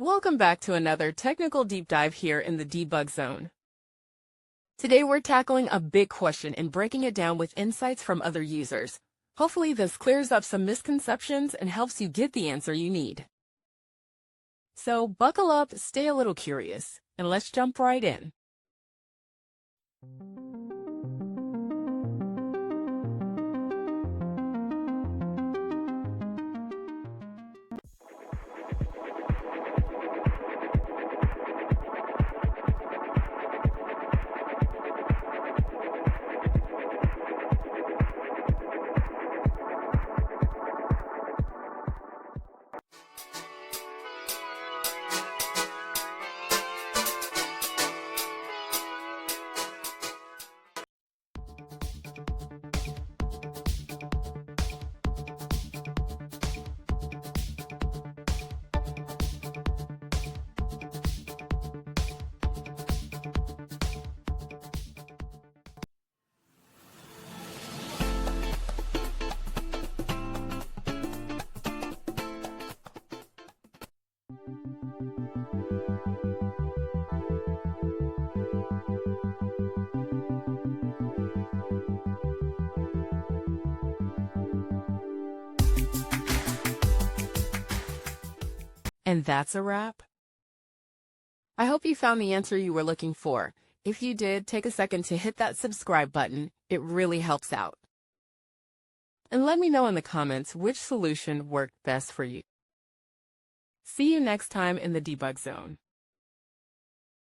Welcome back to another technical deep dive here in the debug zone. Today we're tackling a big question and breaking it down with insights from other users. Hopefully this clears up some misconceptions and helps you get the answer you need. So buckle up, stay a little curious, and let's jump right in. And that's a wrap. I hope you found the answer you were looking for. If you did, take a second to hit that subscribe button. It really helps out. And let me know in the comments which solution worked best for you. See you next time in the debug zone.